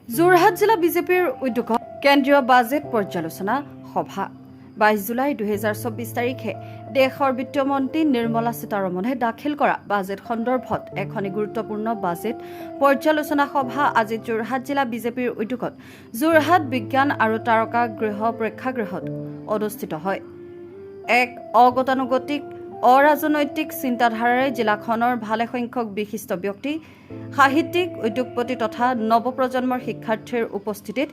যোৰহাট জিলা বিজেপিৰ উদ্যোগত কেন্দ্ৰীয় বাজেট পৰ্যালোচনা সভা 22 জুলাই 2024 তাৰিখে দেশৰ বিত্তমন্ত্ৰী নিৰ্মলা সীতাৰমণে দাখিল কৰা বাজেট সন্দৰ্ভত এখনি গুৰুত্বপূৰ্ণ বাজেট পৰ্যালোচনা সভা আজি যোৰহাট জিলা বিজেপিৰ উদ্যোগত যোৰহাট বিজ্ঞান আৰু তাৰকা গৃহ প্ৰেক্ষাগৃহত অনুষ্ঠিত হয়। এক অগতানুগতিক অৰাজনৈতিক চিন্তাধাৰাৰে জিলাখনৰ ভালে সংখ্যক বিশিষ্ট ব্যক্তি, সাহিত্যিক, উদ্যোগপতি তথা নৱপ্ৰজন্মৰ শিক্ষাৰ্থীৰ উপস্থিতিত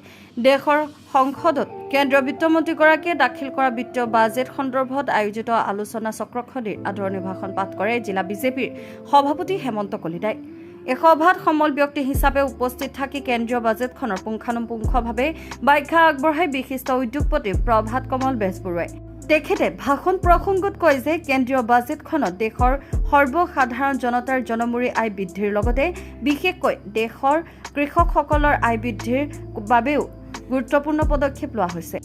দেশৰ সংসদত কেন্দ্ৰীয় বিত্তমন্ত্ৰীগৰাকীয়ে দাখিল কৰা বিত্তীয় বাজেট সন্দৰ্ভত আয়োজিত আলোচনা চক্ৰখনিৰ আদৰণি ভাষণ পাঠ কৰে জিলা বিজেপিৰ সভাপতি হেমন্ত কলিতাই। এই সভাত সমল ব্যক্তি হিচাপে উপস্থিত থাকি কেন্দ্ৰীয় বাজেটখনৰ পুংখানুপুংখভাৱে ব্যাখ্যা আগবঢ়াই বিশিষ্ট উদ্যোগপতি প্ৰভাত কমল বেজবৰুৱাই। তেখেতে ভাষণ প্ৰসংগত কয় যে কেন্দ্ৰীয় বাজেটখনত দেশৰ সৰ্বসাধাৰণ জনতাৰ জনমূৰি আয় বৃদ্ধিৰ লগতে বিশেষকৈ দেশৰ কৃষকসকলৰ আয় বৃদ্ধিৰ বাবেও গুৰুত্বপূৰ্ণ পদক্ষেপ লোৱা হৈছে।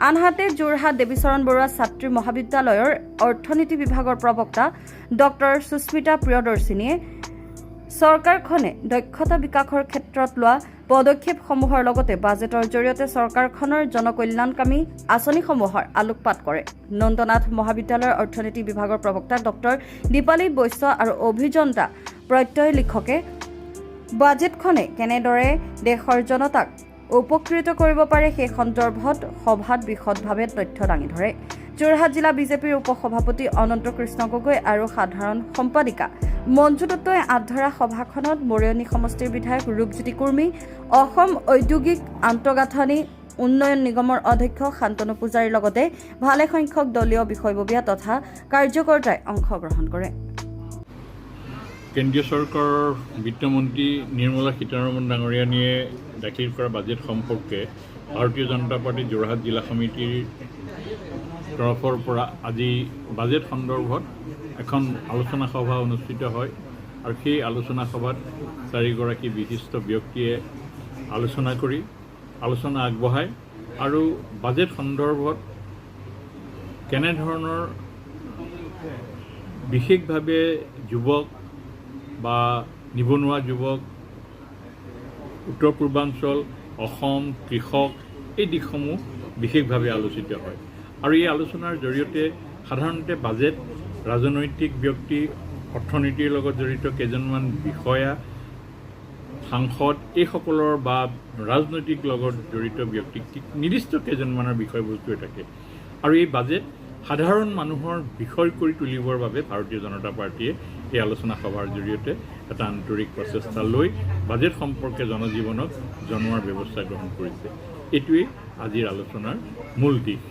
আনহাতে যোৰহাট দেৱীচৰণ বৰুৱা ছাত্ৰী মহাবিদ্যালয়ৰ অৰ্থনীতি বিভাগৰ প্ৰবক্তা ডক্টৰ সুস্মিতা প্ৰিয়দৰ্শিনীয়ে চৰকাৰখনে দক্ষতা বিকাশৰ ক্ষেত্ৰত লোৱা পদক্ষেপসমূহৰ লগতে বাজেটৰ জৰিয়তে চৰকাৰখনৰ জনকল্যাণকামী আঁচনিসমূহৰ আলোকপাত কৰে। নন্দনাথ মহাবিদ্যালয়ৰ অৰ্থনীতি বিভাগৰ প্ৰবক্তা ডক্টৰ দীপালী বৈশ্য আৰু অভিযন্তা প্ৰত্যয় লিখকে বাজেটখনে কেনেদৰে দেশৰ জনতাক উপকৃত কৰিব পাৰে সেই সন্দৰ্ভত সভাত বিশদভাৱে তথ্য দাঙি ধৰে। যোৰহাট জিলা বিজেপিৰ উপসভাপতি অনন্ত কৃষ্ণ গগৈ আৰু সাধাৰণ সম্পাদিকা মঞ্জু দত্তই আধৰা সভাখনত মৰিয়নি সমষ্টিৰ বিধায়ক ৰূপজ্যোতি কুৰ্মী, অসম ঔদ্যোগিক আন্তঃগাঁথনি উন্নয়ন নিগমৰ অধ্যক্ষ শান্তনু পূজাৰীৰ লগতে ভালে সংখ্যক দলীয় বিষয়ববীয়া তথা কাৰ্যকৰ্তাই অংশগ্ৰহণ কৰে। কেন্দ্ৰীয় চৰকাৰৰ বিত্তমন্ত্ৰী নিৰ্মলা সীতাৰমণ ডাঙৰীয়ানীয়ে দাখিল কৰা বাজেট সম্পৰ্কে ভাৰতীয় জনতা পাৰ্টি যোৰহাট জিলা সমিতিৰ তৰফৰ পৰা আজি বাজেট সন্দৰ্ভত এখন আলোচনা সভা অনুষ্ঠিত হয় আৰু সেই আলোচনা সভাত চাৰিগৰাকী বিশিষ্ট ব্যক্তিয়ে আলোচনা আগবঢ়ায় আৰু বাজেট সন্দৰ্ভত কেনেধৰণৰ বিশেষভাৱে যুৱক বা নিবনুৱা যুৱক, উত্তৰ পূৰ্বাঞ্চল, অসম, কৃষক এই দিশসমূহ বিশেষভাৱে আলোচিত হয় আৰু এই আলোচনাৰ জৰিয়তে সাধাৰণতে বাজেট ৰাজনৈতিক ব্যক্তি, অৰ্থনীতিৰ লগত জড়িত কেইজনমান বিষয়া, সাংসদ এইসকলৰ বা ৰাজনৈতিক লগত জড়িত ব্যক্তি নিৰ্দিষ্ট কেইজনমানৰ বিষয়বস্তুৱে থাকে আৰু এই বাজেট সাধাৰণ মানুহৰ বিষয় কৰি তুলিবৰ বাবে ভাৰতীয় জনতা পাৰ্টীয়ে এই আলোচনা সভাৰ জৰিয়তে এটা আন্তৰিক প্ৰচেষ্টা লৈ বাজেট সম্পৰ্কে জনজীৱনক জনোৱাৰ ব্যৱস্থা গ্ৰহণ কৰিছে। এইটোৱেই আজিৰ আলোচনাৰ মূল দিশ।